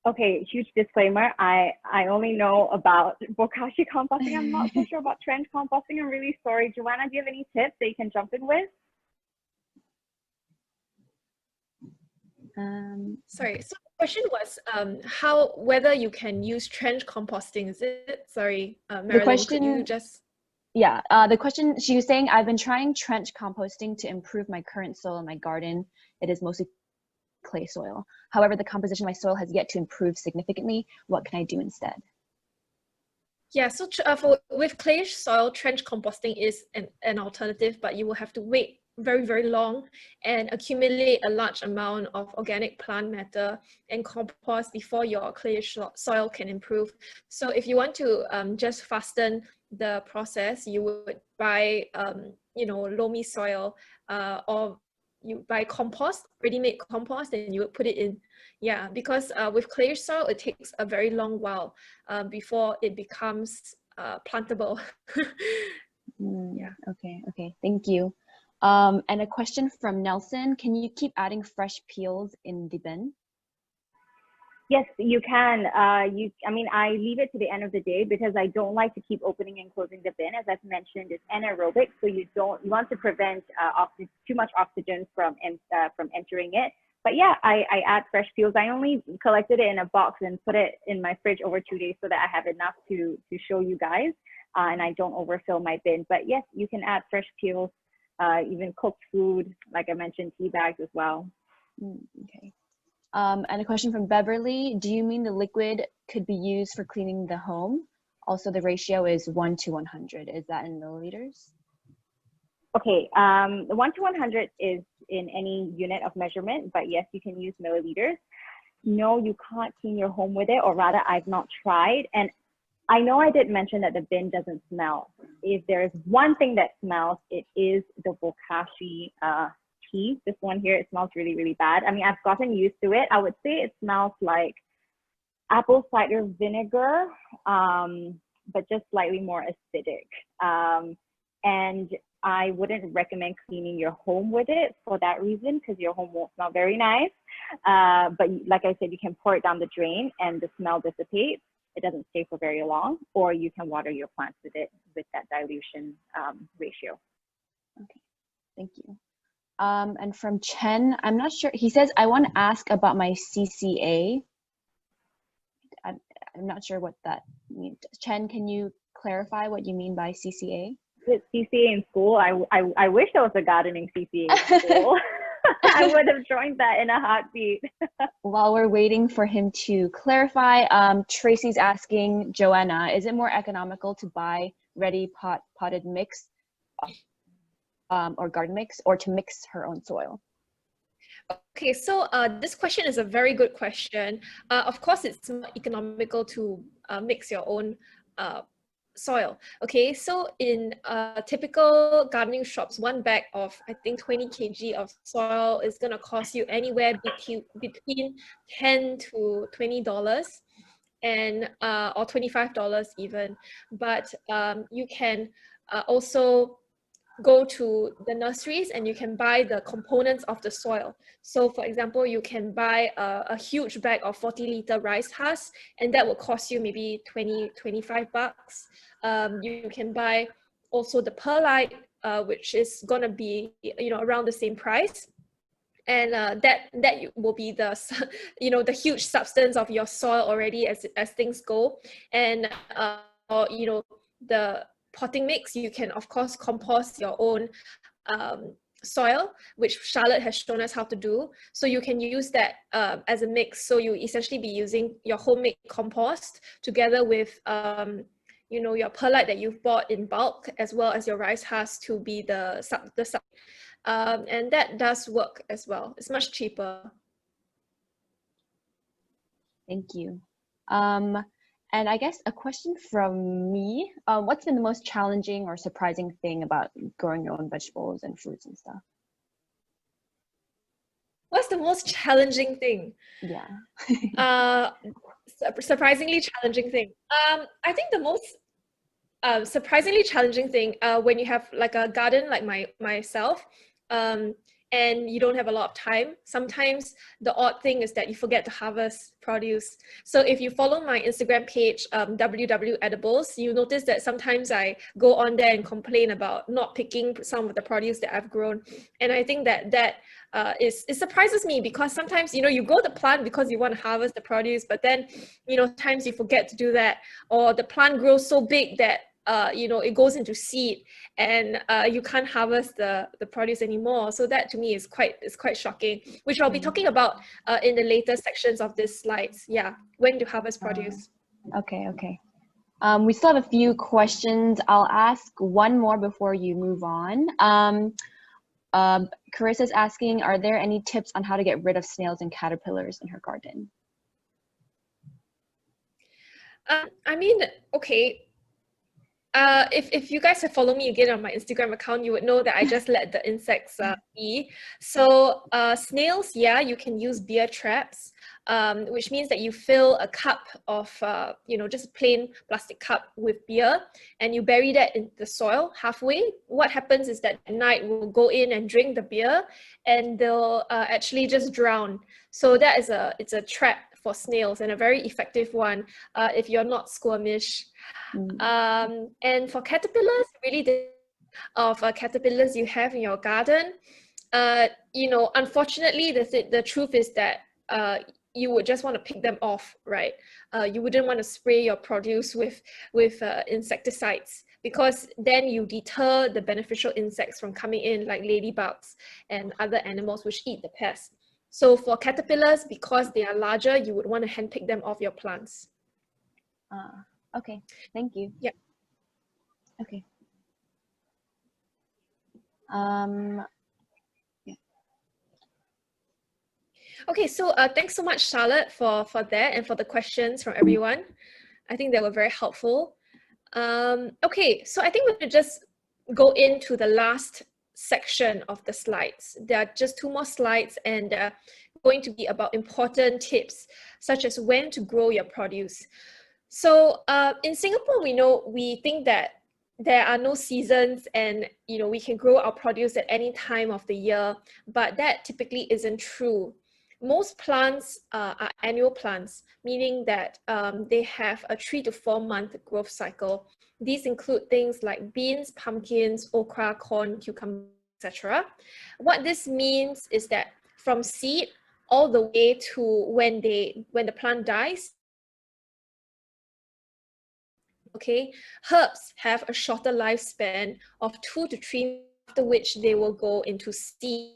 Okay, huge disclaimer. I only know about bokashi composting. I'm not so sure about trench composting. I'm really sorry. Joanna, do you have any tips that you can jump in with? Sorry, so the question was whether you can use trench composting, is it? Sorry, Marilyn, the question, could you just... Yeah, the question, she was saying, I've been trying trench composting to improve my current soil in my garden. It is mostly clay soil. However, the composition of my soil has yet to improve significantly. What can I do instead? Yeah, so with clayish soil, trench composting is an alternative, but you will have to wait very, very long and accumulate a large amount of organic plant matter and compost before your clayish soil can improve. So if you want to just fasten the process, you would buy loamy soil or you buy compost, ready-made compost, and you would put it in. Yeah, because with clayish soil, it takes a very long while before it becomes plantable. Yeah. Okay, thank you. And a question from Nelson, can you keep adding fresh peels in the bin? Yes, you can. I leave it to the end of the day because I don't like to keep opening and closing the bin. As I've mentioned, it's anaerobic, so you want to prevent too much oxygen from entering it. But yeah, I add fresh peels. I only collected it in a box and put it in my fridge over 2 days so that I have enough to show you guys, and I don't overfill my bin. But yes, you can add fresh peels, even cooked food, like I mentioned, tea bags as well. Okay. And a question from Beverly, do you mean the liquid could be used for cleaning the home? Also, the ratio is 1 to 100. Is that in milliliters? Okay, the 1 to 100 is in any unit of measurement, but yes, you can use milliliters. No, you can't clean your home with it, or rather, I've not tried. And I know I did mention that the bin doesn't smell. If there is one thing that smells, it is the bokashi tea. This one here, it smells really, really bad. I mean, I've gotten used to it. I would say it smells like apple cider vinegar, but just slightly more acidic. And I wouldn't recommend cleaning your home with it for that reason, because your home won't smell very nice. But like I said, you can pour it down the drain and the smell dissipates. It doesn't stay for very long, or you can water your plants with it with that dilution ratio. Okay, thank you. And from Chen, I'm not sure, he says, I want to ask about my CCA. I'm not sure what that means. Chen, can you clarify what you mean by CCA? CCA in school? I wish there was a gardening CCA in school. I would have joined that in a heartbeat. While we're waiting for him to clarify, Tracy's asking Joanna, is it more economical to buy ready potted mix or garden mix, or to mix her own soil? Okay, so this question is a very good question. Of course, it's more economical to mix your own soil. Okay, so in typical gardening shops, one bag of, I think, 20 kg of soil is going to cost you anywhere between $10 to $20 and or $25 even. But you can also go to the nurseries and you can buy the components of the soil. So for example, you can buy a huge bag of 40-liter rice husk, and that will cost you maybe 25 bucks. You can buy also the perlite, which is gonna be, you know, around the same price. And that will be the, you know, the huge substance of your soil already as things go. And or, you know, the potting mix, you can of course compost your own soil, which Charlotte has shown us how to do. So you can use that as a mix. So you essentially be using your homemade compost together with you know, your perlite that you've bought in bulk, as well as your rice husk to be the and that does work as well. It's much cheaper. Thank you. And I guess a question from me, what's been the most challenging or surprising thing about growing your own vegetables and fruits and stuff? What's the most challenging thing? Yeah. Surprisingly challenging thing. I think the most surprisingly challenging thing when you have like a garden like myself, and you don't have a lot of time. Sometimes the odd thing is that you forget to harvest produce. So if you follow my Instagram page, WWEdibles, you notice that sometimes I go on there and complain about not picking some of the produce that I've grown. And I think that it surprises me, because sometimes, you know, you grow the plant because you want to harvest the produce, but then, you know, times you forget to do that, or the plant grows so big that you know, it goes into seed, and you can't harvest the produce anymore. So that to me is quite shocking, which I'll be talking about in the later sections of these slides. Yeah, when to harvest produce. Okay. We still have a few questions. I'll ask one more before you move on. Carissa's asking, are there any tips on how to get rid of snails and caterpillars in her garden? I mean, okay. If you guys have followed me again on my Instagram account, you would know that I just let the insects be. So snails, yeah, you can use beer traps, which means that you fill a cup of, you know, just a plain plastic cup with beer, and you bury that in the soil halfway. What happens is that at night will go in and drink the beer, and they'll actually just drown. So that is it's a trap for snails, and a very effective one if you're not squirmish. And for caterpillars, really the of caterpillars you have in your garden, you know, unfortunately the truth is that you would just want to pick them off, right? You wouldn't want to spray your produce with insecticides, because then you deter the beneficial insects from coming in, like ladybugs and other animals which eat the pests. So for caterpillars, because they are larger, you would want to handpick them off your plants. Okay, thank you. Yeah. Okay. Yeah. Okay, so thanks so much, Charlotte, for that and for the questions from everyone. I think they were very helpful. Okay, so I think we should just go into the last section of the slides. There are just 2 more slides, and they're going to be about important tips, such as when to grow your produce. So in Singapore, we think that there are no seasons, and you know, we can grow our produce at any time of the year, but that typically isn't true. Most plants are annual plants, meaning that they have a 3 to 4 month growth cycle. These include things like beans, pumpkins, okra, corn, cucumber, etc. What this means is that from seed all the way to when the plant dies. Okay, herbs have a shorter lifespan of 2 to 3 months, after which they will go into seed.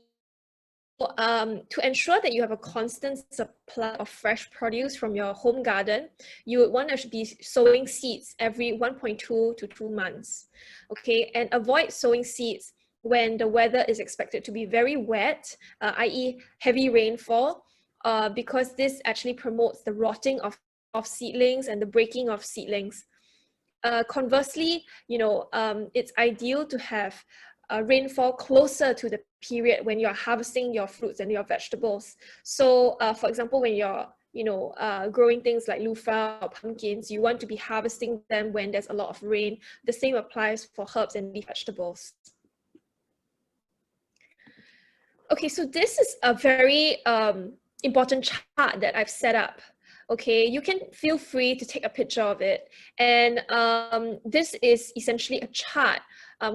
To ensure that you have a constant supply of fresh produce from your home garden, you would want to be sowing seeds every 1.2 to 2 months. Okay, and avoid sowing seeds when the weather is expected to be very wet, i.e. heavy rainfall, because this actually promotes the rotting of seedlings and the breaking of seedlings. conversely, it's ideal to have rainfall closer to the period when you're harvesting your fruits and your vegetables. So for example, when you're growing things like loofah or pumpkins, you want to be harvesting them when there's a lot of rain. The same applies for herbs and leaf vegetables. Okay, so this is a very important chart that I've set up. Okay, you can feel free to take a picture of it. And this is essentially a chart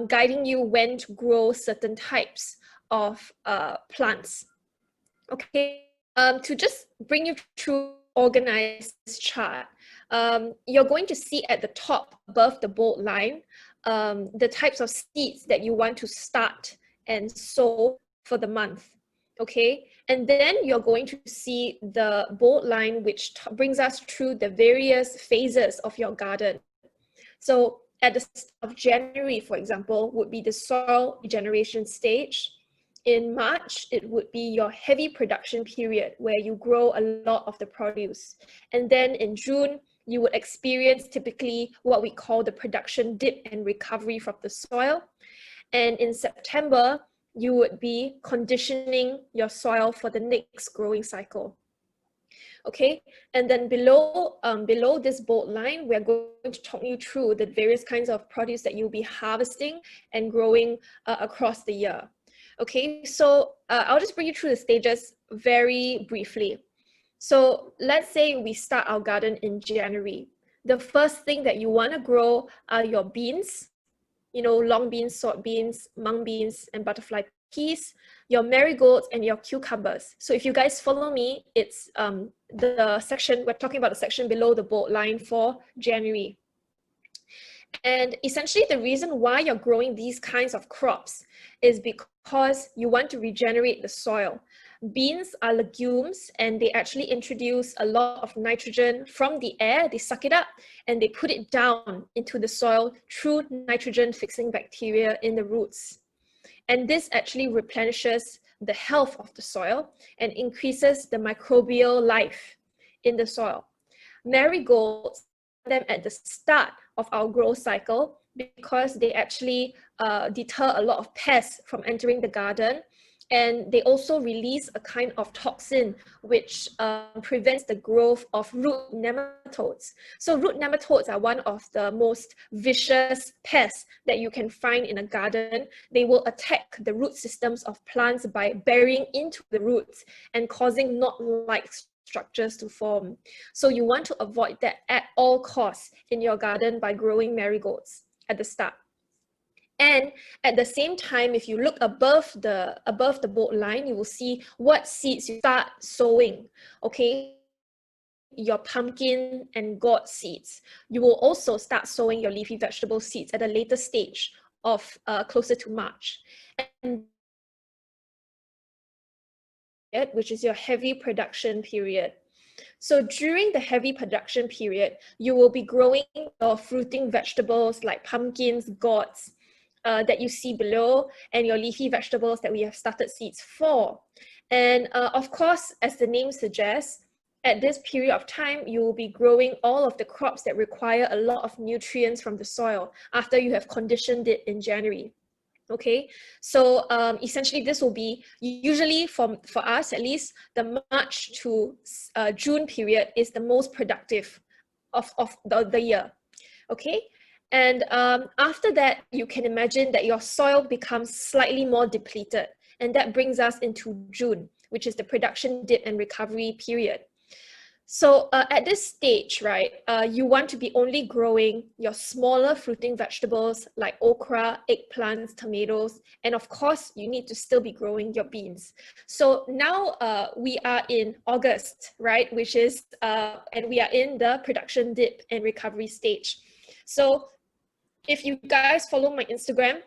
guiding you when to grow certain types of plants. Okay, to just bring you through organize this chart, you're going to see at the top above the bold line the types of seeds that you want to start and sow for the month. Okay, and then you're going to see the bold line which brings us through the various phases of your garden. So at the start of January, for example, would be the soil regeneration stage. In March, it would be your heavy production period where you grow a lot of the produce. And then in June, you would experience typically what we call the production dip and recovery from the soil. And in September, you would be conditioning your soil for the next growing cycle. Okay, and then below this bold line, we're going to talk you through the various kinds of produce that you'll be harvesting and growing across the year. Okay, so I'll just bring you through the stages very briefly. So let's say we start our garden in January. The first thing that you want to grow are your beans, long beans, short beans, mung beans, and butterfly peas, your marigolds, and your cucumbers. So if you guys follow me, it's the section, we're talking about the section below the bold line for January. And essentially the reason why you're growing these kinds of crops is because you want to regenerate the soil. Beans are legumes and they actually introduce a lot of nitrogen from the air, they suck it up and they put it down into the soil through nitrogen fixing bacteria in the roots. And this actually replenishes the health of the soil and increases the microbial life in the soil. Marigolds them at the start of our growth cycle because they actually deter a lot of pests from entering the garden, and they also release a kind of toxin which prevents the growth of root nematodes. So root nematodes are one of the most vicious pests that you can find in a garden. They will attack the root systems of plants by burying into the roots and causing knot-like structures to form. So you want to avoid that at all costs in your garden by growing marigolds at the start. And at the same time, if you look above the bold line, you will see what seeds you start sowing. Okay, your pumpkin and gourd seeds. You will also start sowing your leafy vegetable seeds at a later stage of closer to March. And which is your heavy production period. So during the heavy production period, you will be growing your fruiting vegetables like pumpkins, gourds that you see below, and your leafy vegetables that we have started seeds for. And of course, as the name suggests, at this period of time, you will be growing all of the crops that require a lot of nutrients from the soil after you have conditioned it in January. Okay, so essentially this will be usually for us at least the March to June period is the most productive of the year. Okay, and after that you can imagine that your soil becomes slightly more depleted, and that brings us into June, which is the production dip and recovery period. So at this stage, right, you want to be only growing your smaller fruiting vegetables like okra, eggplants, tomatoes, and of course, you need to still be growing your beans. So now we are in August, right, which is, and we are in the production dip and recovery stage. So if you guys follow my Instagram,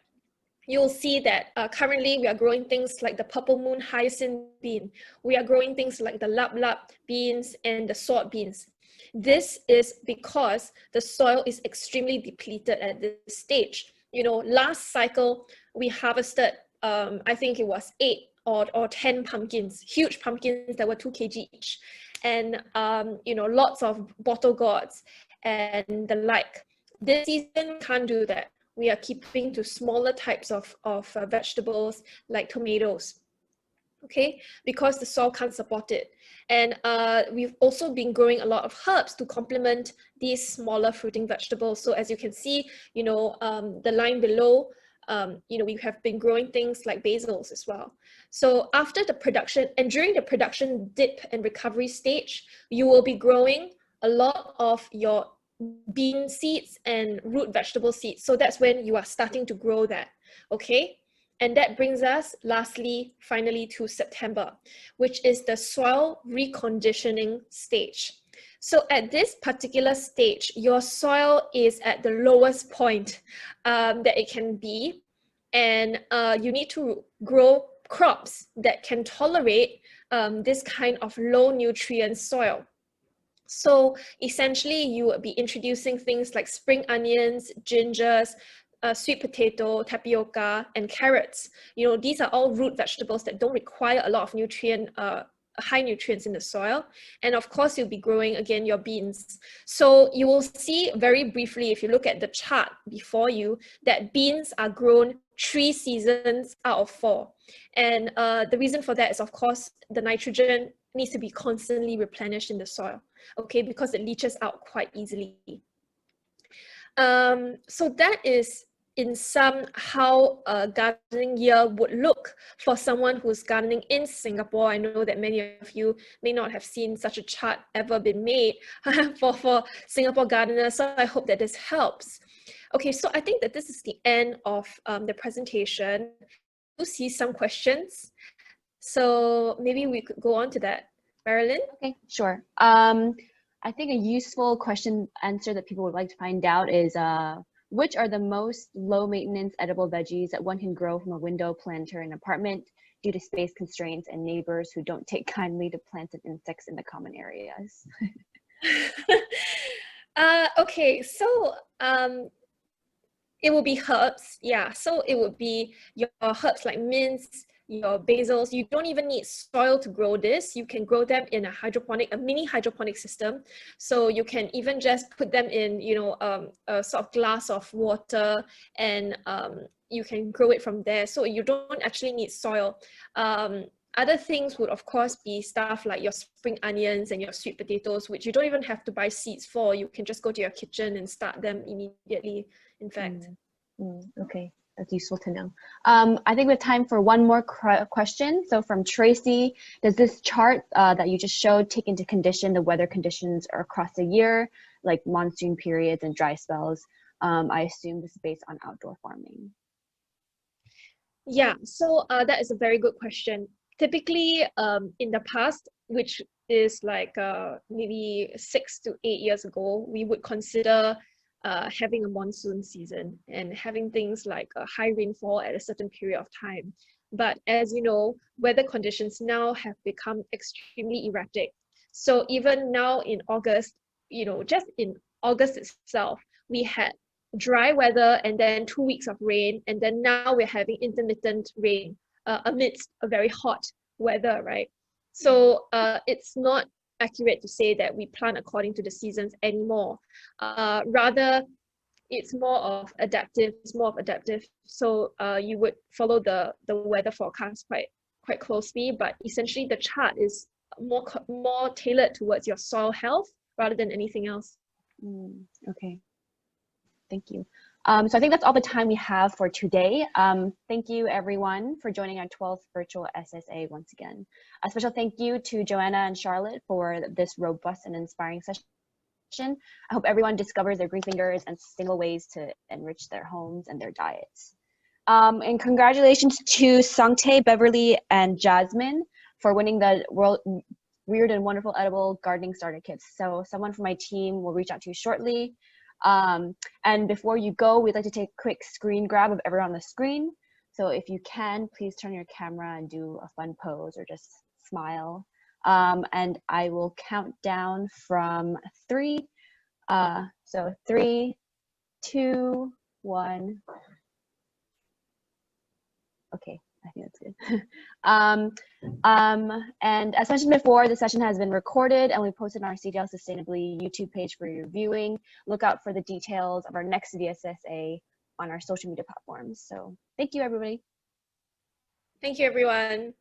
you'll see that currently we are growing things like the purple moon hyacinth bean. We are growing things like the lap lap beans and the sword beans. This is because the soil is extremely depleted at this stage. Last cycle we harvested, I think it was 8 or 10 pumpkins, huge pumpkins that were 2 kg each. And, lots of bottle gourds and the like. This season, we can't do that. We are keeping to smaller types of vegetables like tomatoes, okay, because the soil can't support it. And we've also been growing a lot of herbs to complement these smaller fruiting vegetables. So as you can see, you know, the line below, you know, we have been growing things like basils as well. So after the production and during the production dip and recovery stage, you will be growing a lot of your bean seeds and root vegetable seeds. So that's when you are starting to grow that, okay? And that brings us lastly, finally to September, which is the soil reconditioning stage. So at this particular stage, your soil is at the lowest point that it can be. And you need to grow crops that can tolerate this kind of low nutrient soil. So essentially, you would be introducing things like spring onions, gingers, sweet potato, tapioca, and carrots. You know, these are all root vegetables that don't require a lot of high nutrients in the soil. And of course, you'll be growing, again, your beans. So you will see very briefly, if you look at the chart before you, that beans are grown 3 seasons out of 4. And the reason for that is, of course, the nitrogen needs to be constantly replenished in the soil, okay, because it leaches out quite easily. So that is in sum how a gardening year would look for someone who's gardening in Singapore. I know that many of you may not have seen such a chart ever been made for Singapore gardeners, so I hope that this helps. Okay, so I think that this is the end of the presentation. You see some questions, so maybe we could go on to that. Marilyn? Okay, sure. I think a useful question answer that people would like to find out is which are the most low maintenance edible veggies that one can grow from a window planter in an apartment due to space constraints and neighbors who don't take kindly to plants and insects in the common areas? Okay, so it will be herbs, yeah. So it would be your herbs like mints, your basils. You don't even need soil to grow this. You can grow them in a mini hydroponic system. So you can even just put them in, you know, a sort of glass of water, and you can grow it from there. So you don't actually need soil. Other things would, of course, be stuff like your spring onions and your sweet potatoes, which you don't even have to buy seeds for. You can just go to your kitchen and start them immediately, in fact. Okay, that's useful to know. I think we have time for one more question. So from Tracy, does this chart that you just showed take into consideration the weather conditions across the year, like monsoon periods and dry spells? I assume this is based on outdoor farming. Yeah, so that is a very good question. Typically, in the past, which is like maybe 6 to 8 years ago, we would consider having a monsoon season and having things like a high rainfall at a certain period of time. But as you know, weather conditions now have become extremely erratic. So even now in August, you know, just in August itself, we had dry weather and then 2 weeks of rain, and then now we're having intermittent rain amidst a very hot weather, right? So it's not accurate to say that we plant according to the seasons anymore. Rather, it's more of adaptive. So you would follow the weather forecast quite closely, but essentially the chart is more tailored towards your soil health rather than anything else. Okay. Thank you. So I think that's all the time we have for today. Thank you everyone for joining our 12th virtual SSA once again. A special thank you to Joanna and Charlotte for this robust and inspiring session. I hope everyone discovers their green fingers and single ways to enrich their homes and their diets. And congratulations to Sangtae, Beverly, and Jasmine for winning the World Weird and Wonderful Edible Gardening Starter Kits. So someone from my team will reach out to you shortly. And before you go, we'd like to take a quick screen grab of everyone on the screen. So if you can, please turn your camera and do a fun pose or just smile. And I will count down from 3. So 3, 2, 1. Okay, I think that's good. And as mentioned before, the session has been recorded and we posted on our CDL Sustainability YouTube page for your viewing. Look out for the details of our next CDSSA on our social media platforms. So thank you, everybody. Thank you, everyone.